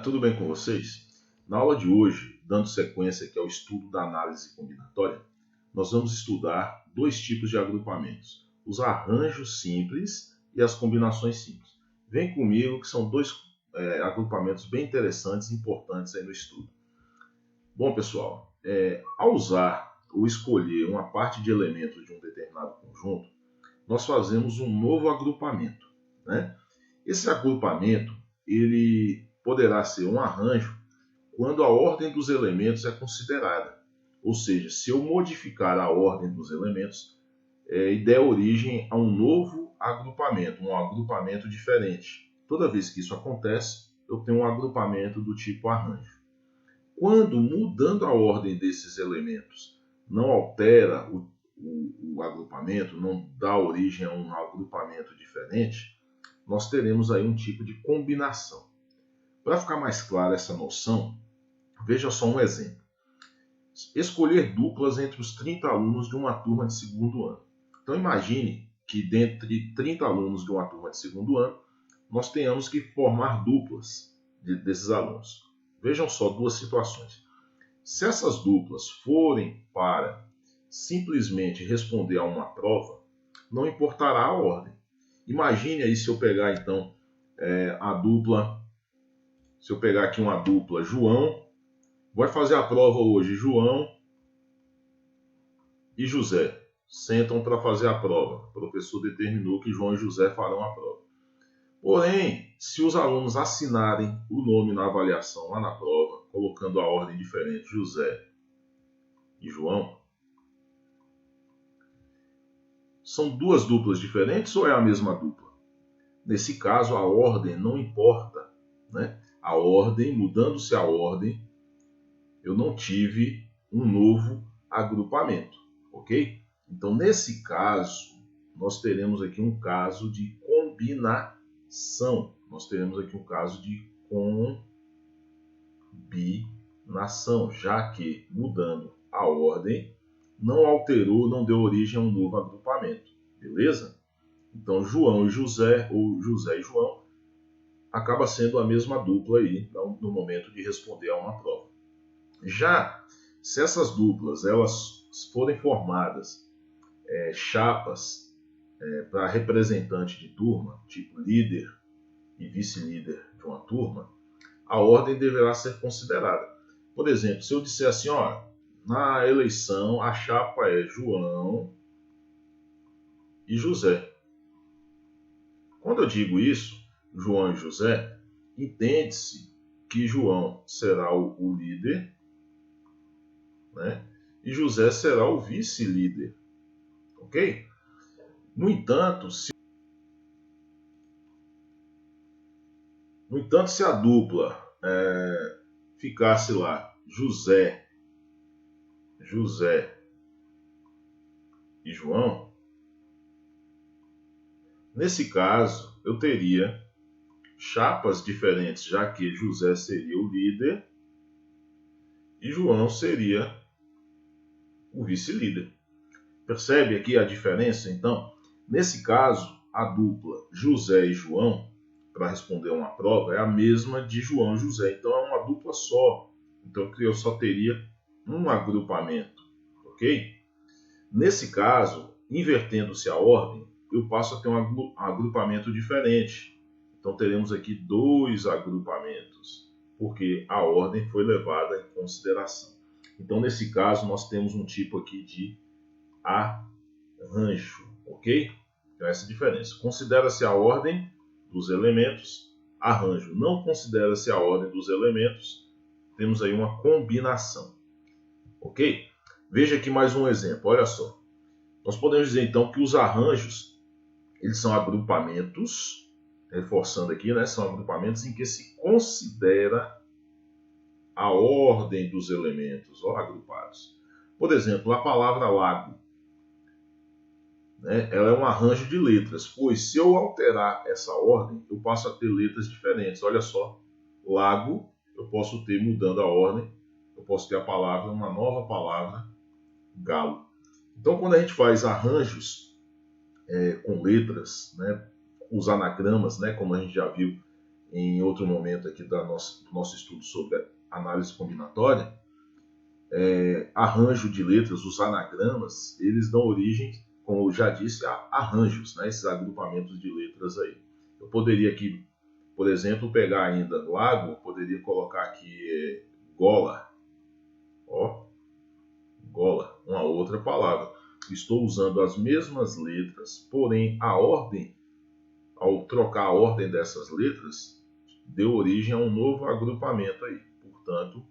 tudo bem com vocês? Na aula de hoje, dando sequência aqui ao estudo da análise combinatória, nós vamos estudar dois tipos de agrupamentos, os arranjos simples e as combinações simples. Vem comigo que são dois agrupamentos bem interessantes e importantes aí no estudo. Bom, pessoal, ao usar ou escolher uma parte de elementos de um determinado conjunto, nós fazemos um novo agrupamento, né? Esse agrupamento ele poderá ser um arranjo quando a ordem dos elementos é considerada. Ou seja, se eu modificar a ordem dos elementos e der origem a um novo agrupamento, um agrupamento diferente. Toda vez que isso acontece, eu tenho um agrupamento do tipo arranjo. Quando, mudando a ordem desses elementos, não altera o agrupamento, não dá origem a um agrupamento diferente, nós teremos aí um tipo de combinação. Para ficar mais clara essa noção, veja só um exemplo. Escolher duplas entre os 30 alunos de uma turma de segundo ano. Então imagine que dentre 30 alunos de uma turma de segundo ano, nós tenhamos que formar duplas desses alunos. Vejam só duas situações. Se essas duplas forem para simplesmente responder a uma prova, não importará a ordem. Imagine aí se eu pegar então a dupla, se eu pegar aqui uma dupla João, vai fazer a prova hoje, João e José sentam para fazer a prova. O professor determinou que João e José farão a prova. Porém, se os alunos assinarem o nome na avaliação lá na prova, colocando a ordem diferente, José e João, são duas duplas diferentes ou é a mesma dupla? Nesse caso, a ordem não importa, né? A ordem, mudando-se a ordem, eu não tive um novo agrupamento, ok? Então, nesse caso, nós teremos aqui um caso de combinação. Nós teremos aqui um caso de combinação, já que, mudando a ordem, não alterou, não deu origem a um novo agrupamento, beleza? Então, João e José, ou José e João, acaba sendo a mesma dupla aí no momento de responder a uma prova. Já se essas duplas elas forem formadas chapas para representante de turma, tipo líder e vice-líder de uma turma, a ordem deverá ser considerada. Por exemplo, se eu disser assim, na eleição a chapa é João e José. Quando eu digo isso, João e José, entende-se que João será o líder, né? E José será o vice-líder, ok? No entanto, se a dupla ficasse lá, José e João, nesse caso eu teria chapas diferentes, já que José seria o líder e João seria o vice-líder. Percebe aqui a diferença? Então, nesse caso, a dupla José e João, para responder uma prova, é a mesma de João e José. Então, é uma dupla só. Então, eu só teria um agrupamento, ok? Nesse caso, invertendo-se a ordem, eu passo a ter um agrupamento diferente. Então, teremos aqui dois agrupamentos, porque a ordem foi levada em consideração. Então, nesse caso, nós temos um tipo aqui de arranjo, ok? Então, essa é a diferença. Considera-se a ordem dos elementos, arranjo. Não considera-se a ordem dos elementos, temos aí uma combinação, ok? Veja aqui mais um exemplo, olha só. Nós podemos dizer, então, que os arranjos, eles são agrupamentos, reforçando aqui, né? São agrupamentos em que se considera a ordem dos elementos agrupados. Por exemplo, a palavra lago, né? Ela é um arranjo de letras, pois se eu alterar essa ordem, eu passo a ter letras diferentes. Olha só, lago, eu posso ter, mudando a ordem, eu posso ter uma nova palavra, galo. Então, quando a gente faz arranjos com letras, né, os anagramas, né, como a gente já viu em outro momento aqui do nosso estudo sobre análise combinatória, arranjo de letras, os anagramas, eles dão origem, como eu já disse, a arranjos, né? Esses agrupamentos de letras aí. Eu poderia aqui, por exemplo, pegar ainda lago, eu poderia colocar aqui gola, ó, gola, uma outra palavra. Estou usando as mesmas letras, porém a ordem, ao trocar a ordem dessas letras, deu origem a um novo agrupamento aí. Portanto,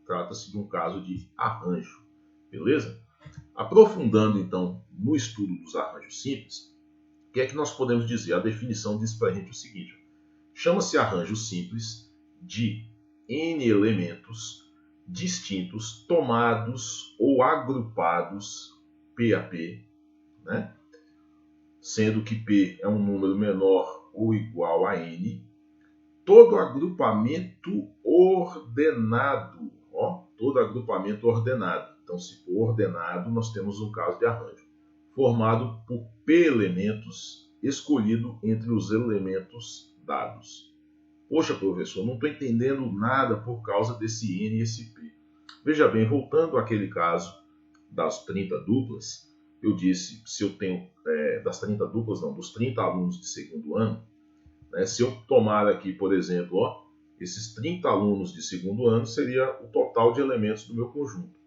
trata-se de um caso de arranjo, beleza? Aprofundando então no estudo dos arranjos simples, o que é que nós podemos dizer? A definição diz para a gente o seguinte: chama-se arranjo simples de N elementos distintos, tomados ou agrupados P a P, né? Sendo que P é um número menor ou igual a N, todo agrupamento ordenado, ó, todo agrupamento ordenado. Então, se for ordenado, nós temos um caso de arranjo, formado por P elementos, escolhido entre os elementos dados. Poxa, professor, não estou entendendo nada por causa desse N e esse P. Veja bem, voltando àquele caso das 30 duplas, eu disse, se eu tenho, das 30 duplas não, dos 30 alunos de segundo ano, né, se eu tomar aqui, por exemplo, ó, esses 30 alunos de segundo ano seria o total de elementos do meu conjunto.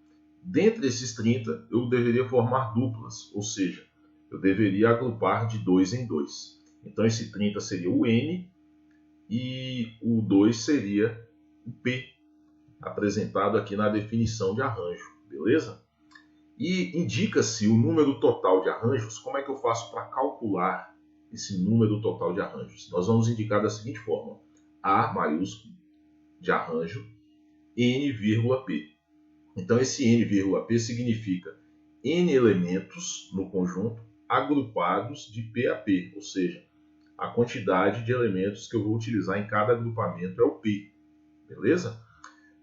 Dentre esses 30, eu deveria formar duplas, ou seja, eu deveria agrupar de 2 em 2. Então, esse 30 seria o N e o 2 seria o P, apresentado aqui na definição de arranjo, beleza? E indica-se o número total de arranjos. Como é que eu faço para calcular esse número total de arranjos? Nós vamos indicar da seguinte forma: A maiúsculo de arranjo, N, P. Então, esse N, P significa N elementos no conjunto agrupados de P a P, ou seja, a quantidade de elementos que eu vou utilizar em cada agrupamento é o P, beleza?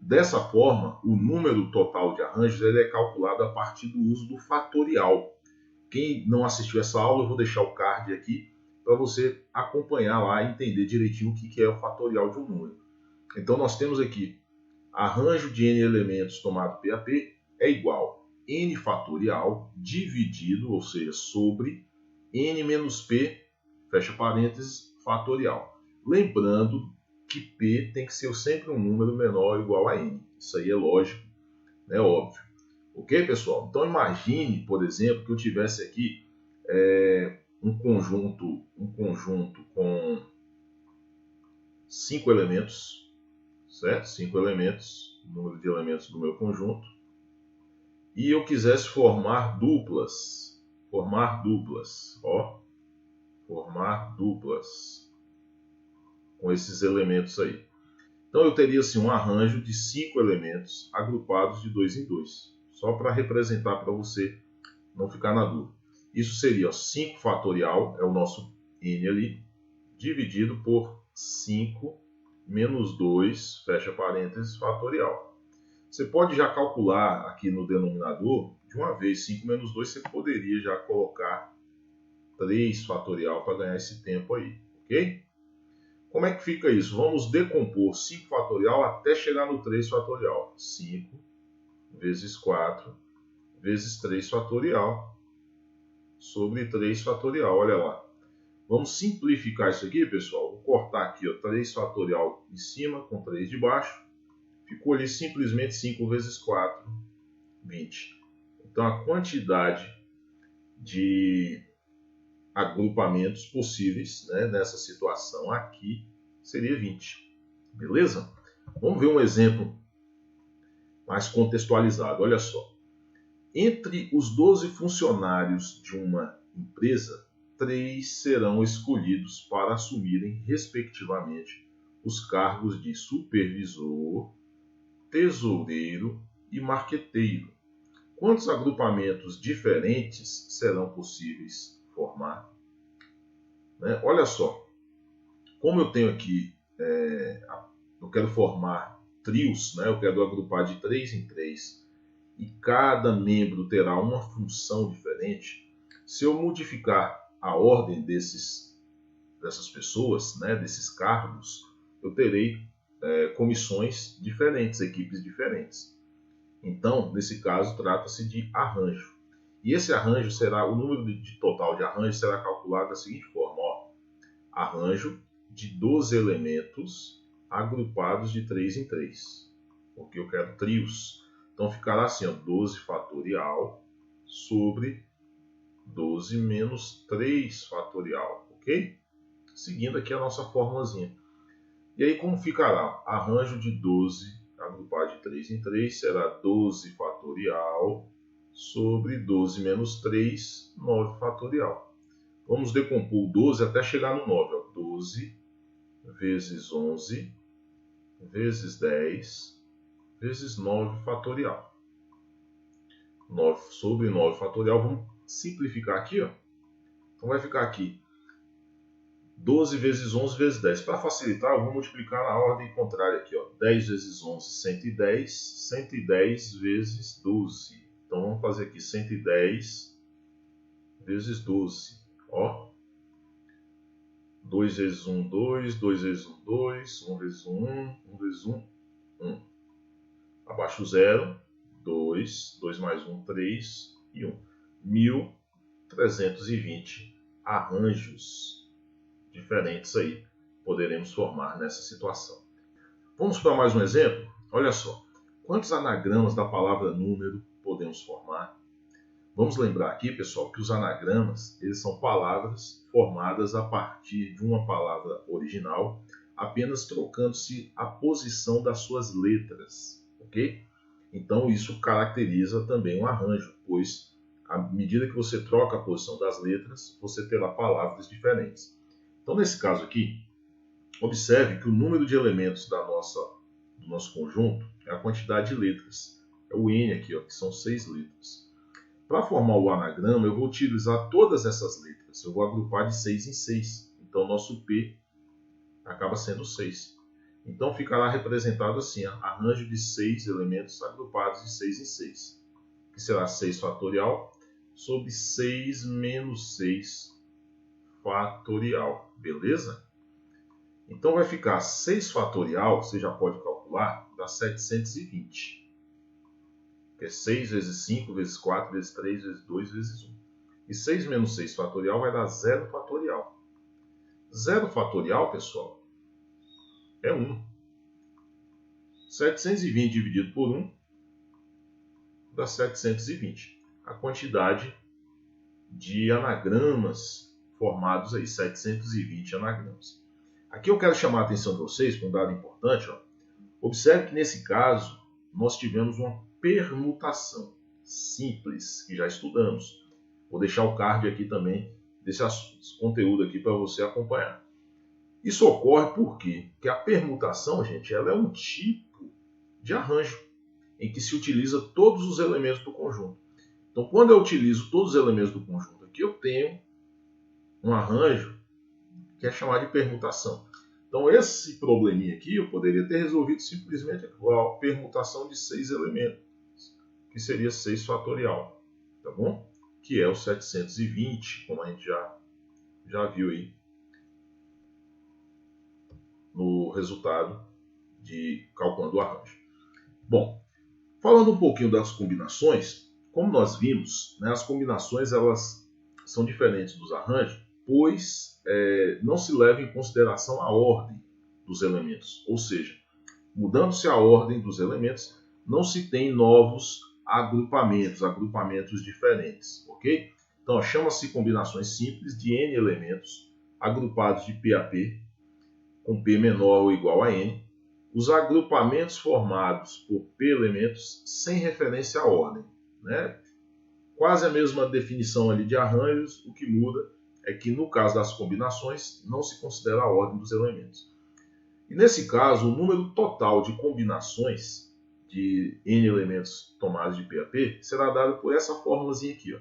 Dessa forma, o número total de arranjos ele é calculado a partir do uso do fatorial. Quem não assistiu essa aula, eu vou deixar o card aqui para você acompanhar lá e entender direitinho o que é o fatorial de um número. Então, nós temos aqui arranjo de N elementos tomado P a P é igual a N fatorial dividido, ou seja, sobre N menos P, fecha parênteses, fatorial. Lembrando que P tem que ser sempre um número menor ou igual a N. Isso aí é lógico, é óbvio. Ok, pessoal? Então imagine, por exemplo, que eu tivesse aqui um conjunto com 5 elementos, certo? 5 elementos, o número de elementos do meu conjunto, e eu quisesse formar duplas, com esses elementos aí. Então eu teria assim, um arranjo de 5 elementos agrupados de 2 em 2, só para representar para você não ficar na dúvida. Isso seria 5 fatorial, é o nosso N ali, dividido por 5 menos 2, fecha parênteses, fatorial. Você pode já calcular aqui no denominador, de uma vez, 5 menos 2, você poderia já colocar 3 fatorial para ganhar esse tempo aí, ok? Como é que fica isso? Vamos decompor 5 fatorial até chegar no 3 fatorial. 5 vezes 4 vezes 3 fatorial sobre 3 fatorial. Olha lá. Vamos simplificar isso aqui, pessoal. Vou cortar aqui, ó, 3 fatorial em cima com 3 de baixo. Ficou ali simplesmente 5 vezes 4, 20. Então, a quantidade de agrupamentos possíveis, né, nessa situação aqui seria 20. Beleza? Vamos ver um exemplo mais contextualizado. Olha só. Entre os 12 funcionários de uma empresa, 3 serão escolhidos para assumirem, respectivamente, os cargos de supervisor, tesoureiro e marqueteiro. Quantos agrupamentos diferentes serão possíveis formar? Né? Olha só, como eu tenho aqui, eu quero formar trios, né? Eu quero agrupar de 3 em 3, e cada membro terá uma função diferente. Se eu modificar a ordem dessas pessoas, né, desses cargos, eu terei comissões diferentes, equipes diferentes. Então, nesse caso, trata-se de arranjo. E esse arranjo será, o número total de arranjos será calculado da seguinte forma. Arranjo de 12 elementos agrupados de 3 em 3. Porque eu quero trios. Então, ficará assim, 12 fatorial sobre 12 menos 3 fatorial. Ok? Seguindo aqui a nossa formulazinha. E aí, como ficará? Arranjo de 12 agrupado de 3 em 3 será 12 fatorial sobre 12 menos 3, 9 fatorial. Vamos decompor o 12 até chegar no 9. 12 vezes 11 vezes 10 vezes 9 fatorial. 9 sobre 9 fatorial. Vamos simplificar aqui. Então vai ficar aqui 12 vezes 11 vezes 10. Para facilitar, eu vou multiplicar na ordem contrária aqui. 10 vezes 11, 110. 110 vezes 12. Então vamos fazer aqui 110 vezes 12. 2 vezes 1, 2. 2 vezes 1, 2. 1 vezes 1, 1. 1 vezes 1, 1. Abaixo 0, 2. 2 mais 1, 3. E 1. 1.320 arranjos diferentes aí poderemos formar nessa situação. Vamos para mais um exemplo? Olha só. Quantos anagramas da palavra número podemos formar? Vamos lembrar aqui, pessoal, que os anagramas eles são palavras formadas a partir de uma palavra original, apenas trocando-se a posição das suas letras, ok? Então isso caracteriza também um arranjo, pois à medida que você troca a posição das letras, você terá palavras diferentes. Então nesse caso aqui, observe que o número de elementos do nosso conjunto é a quantidade de letras. É o N aqui, que são 6 letras. Para formar o anagrama, eu vou utilizar todas essas letras. Eu vou agrupar de 6 em 6. Então, nosso P acaba sendo 6. Então, ficará representado assim, arranjo de 6 elementos agrupados de 6 em 6. Que será 6 fatorial sobre 6 menos 6 fatorial. Beleza? Então, vai ficar 6 fatorial, você já pode calcular, dá 720. Que é 6 vezes 5, vezes 4, vezes 3, vezes 2, vezes 1. E 6 menos 6 fatorial vai dar 0 fatorial. 0 fatorial, pessoal, é 1. 720 dividido por 1 dá 720. A quantidade de anagramas formados aí, 720 anagramas. Aqui eu quero chamar a atenção de vocês para um dado importante. Observe que nesse caso nós tivemos uma permutação simples, que já estudamos. Vou deixar o card aqui também desse conteúdo aqui para você acompanhar. Isso ocorre por quê? Porque a permutação, gente, ela é um tipo de arranjo em que se utiliza todos os elementos do conjunto. Então, quando eu utilizo todos os elementos do conjunto aqui, eu tenho um arranjo que é chamado de permutação. Então, esse probleminha aqui eu poderia ter resolvido simplesmente com a permutação de 6 elementos, que seria 6 fatorial, tá bom? Que é o 720, como a gente já viu aí no resultado de calculando o arranjo. Bom, falando um pouquinho das combinações, como nós vimos, né, as combinações elas são diferentes dos arranjos, pois não se leva em consideração a ordem dos elementos. Ou seja, mudando-se a ordem dos elementos, não se tem novos agrupamentos diferentes, ok? Então, chama-se combinações simples de N elementos, agrupados de P a P, com P menor ou igual a N, os agrupamentos formados por P elementos sem referência à ordem, né? Quase a mesma definição ali de arranjos, o que muda é que no caso das combinações não se considera a ordem dos elementos. E nesse caso, o número total de combinações de N elementos tomados de P a P será dado por essa fórmulazinha aqui,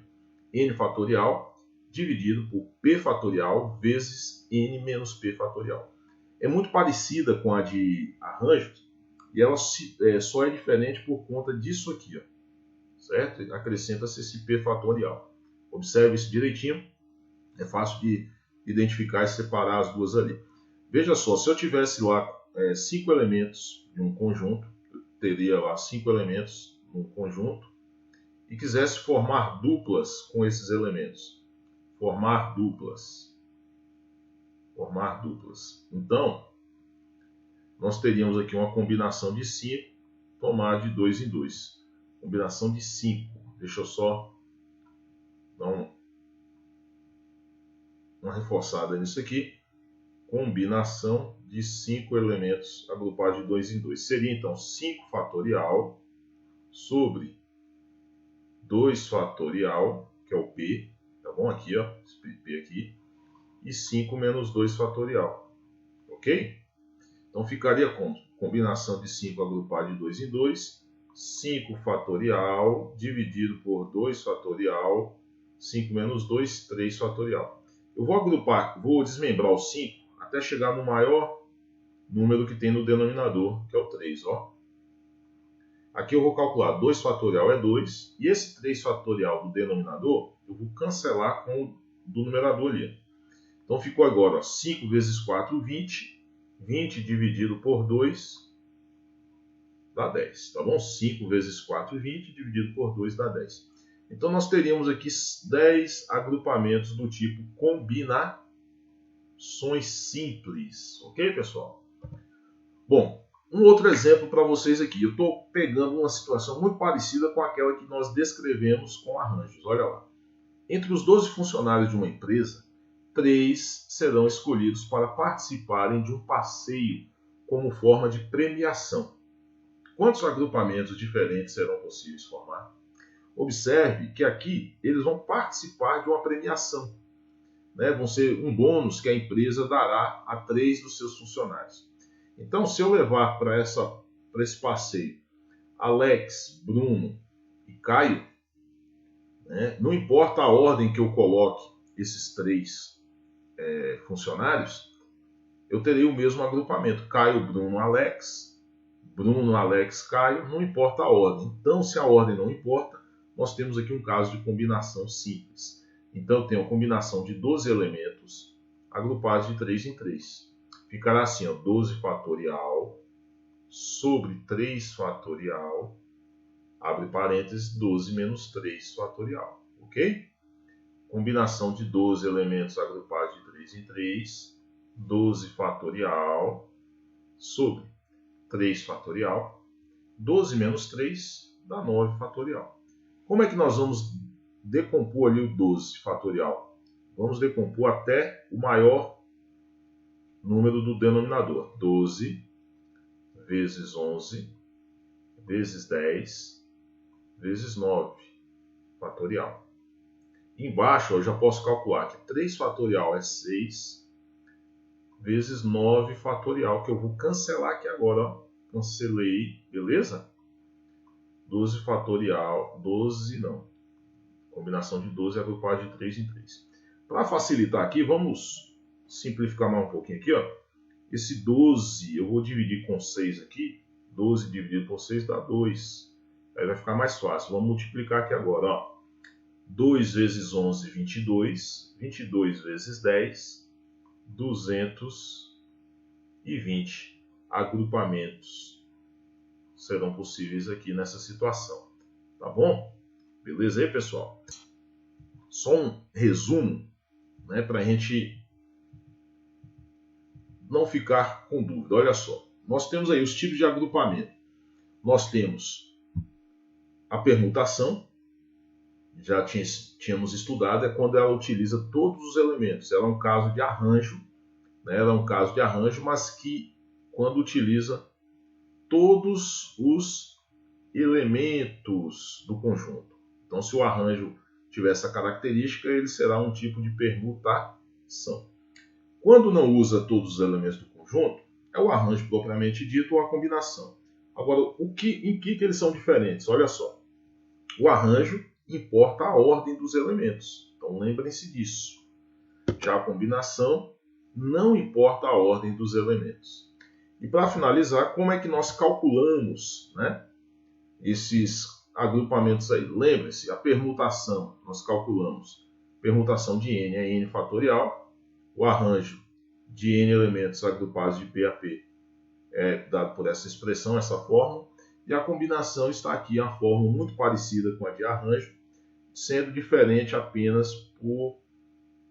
N fatorial dividido por P fatorial vezes N menos P fatorial. É muito parecida com a de arranjos e ela só é diferente por conta disso aqui, certo? Acrescenta-se esse P fatorial. Observe isso direitinho, é fácil de identificar e separar as duas ali. Veja só, se eu tivesse lá 5 elementos de um conjunto, eu teria lá 5 elementos num conjunto, e quisesse formar duplas com esses elementos. Formar duplas. Então, nós teríamos aqui uma combinação de 5, tomar de 2 em 2. Combinação de 5. Deixa eu só dar uma reforçada nisso aqui. Combinação de 5 elementos agrupados de 2 em 2. Seria então 5 fatorial sobre 2 fatorial, que é o P, tá bom? Aqui, ó, esse P aqui, e 5 menos 2 fatorial, ok? Então ficaria como? Combinação de 5 agrupado de 2 em 2, 5 fatorial dividido por 2 fatorial, 5 menos 2, 3 fatorial. Eu vou agrupar, vou desmembrar o 5 até chegar no maior número que tem no denominador, que é o 3, ó. Aqui eu vou calcular 2 fatorial é 2, e esse 3 fatorial do denominador, eu vou cancelar com o do numerador ali. Então ficou agora, ó, 5 vezes 4, 20. 20 dividido por 2 dá 10, tá bom? 5 vezes 4, 20, dividido por 2 dá 10. Então nós teríamos aqui 10 agrupamentos do tipo combinações simples, ok, pessoal? Bom, um outro exemplo para vocês aqui. Eu estou pegando uma situação muito parecida com aquela que nós descrevemos com arranjos. Olha lá. Entre os 12 funcionários de uma empresa, 3 serão escolhidos para participarem de um passeio como forma de premiação. Quantos agrupamentos diferentes serão possíveis formar? Observe que aqui eles vão participar de uma premiação, né? Vão ser um bônus que a empresa dará a 3 dos seus funcionários. Então, se eu levar para esse passeio Alex, Bruno e Caio, né, não importa a ordem que eu coloque esses 3 funcionários, eu terei o mesmo agrupamento. Caio, Bruno, Alex. Bruno, Alex, Caio. Não importa a ordem. Então, se a ordem não importa, nós temos aqui um caso de combinação simples. Então, eu tenho a combinação de 12 elementos agrupados de 3 em 3. Ficará assim, ó, 12 fatorial sobre 3 fatorial, abre parênteses, 12 menos 3 fatorial. Ok? Combinação de 12 elementos agrupados de 3 em 3, 12 fatorial sobre 3 fatorial, 12 menos 3 dá 9 fatorial. Como é que nós vamos decompor ali o 12 fatorial? Vamos decompor até o maior número do denominador. 12 vezes 11 vezes 10 vezes 9 fatorial. Embaixo eu já posso calcular que 3 fatorial é 6 vezes 9 fatorial, que eu vou cancelar aqui agora, ó. Cancelei, beleza? 12 fatorial, 12 não. Combinação de 12 agrupado de 3 em 3. Para facilitar aqui, vamos simplificar mais um pouquinho aqui, ó. Esse 12 eu vou dividir com 6 aqui. 12 dividido por 6 dá 2. Aí vai ficar mais fácil. Vamos multiplicar aqui agora, ó. 2 vezes 11, 22. 22 vezes 10, 220 agrupamentos serão possíveis aqui nessa situação. Tá bom? Beleza aí, pessoal? Só um resumo, né, para a gente não ficar com dúvida. Olha só. Nós temos aí os tipos de agrupamento. Nós temos a permutação, já tínhamos estudado, é quando ela utiliza todos os elementos. Ela é um caso de arranjo, né? Ela é um caso de arranjo, mas que quando utiliza todos os elementos do conjunto. Então, se o arranjo tiver essa característica, ele será um tipo de permutação. Quando não usa todos os elementos do conjunto, é o arranjo propriamente dito ou a combinação. Agora, em que eles são diferentes? Olha só. O arranjo importa a ordem dos elementos. Então, lembrem-se disso. Já a combinação não importa a ordem dos elementos. E para finalizar, como é que nós calculamos, né, esses agrupamentos aí? Lembre-se, a permutação, nós calculamos permutação de n é n fatorial, o arranjo de n elementos agrupados de P a P dado por essa expressão, essa fórmula, e a combinação está aqui, a fórmula muito parecida com a de arranjo, sendo diferente apenas por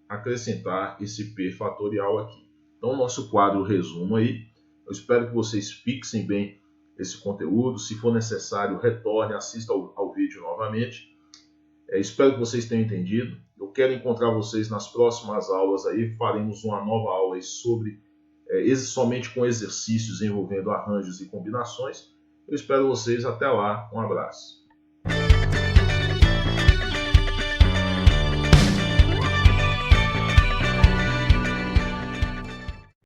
acrescentar esse P fatorial aqui. Então, nosso quadro resumo aí. Eu espero que vocês fixem bem esse conteúdo. Se for necessário, retorne, assista ao vídeo novamente. Espero que vocês tenham entendido. Eu quero encontrar vocês nas próximas aulas aí. Faremos uma nova aula aí sobre somente com exercícios envolvendo arranjos e combinações. Eu espero vocês até lá. Um abraço.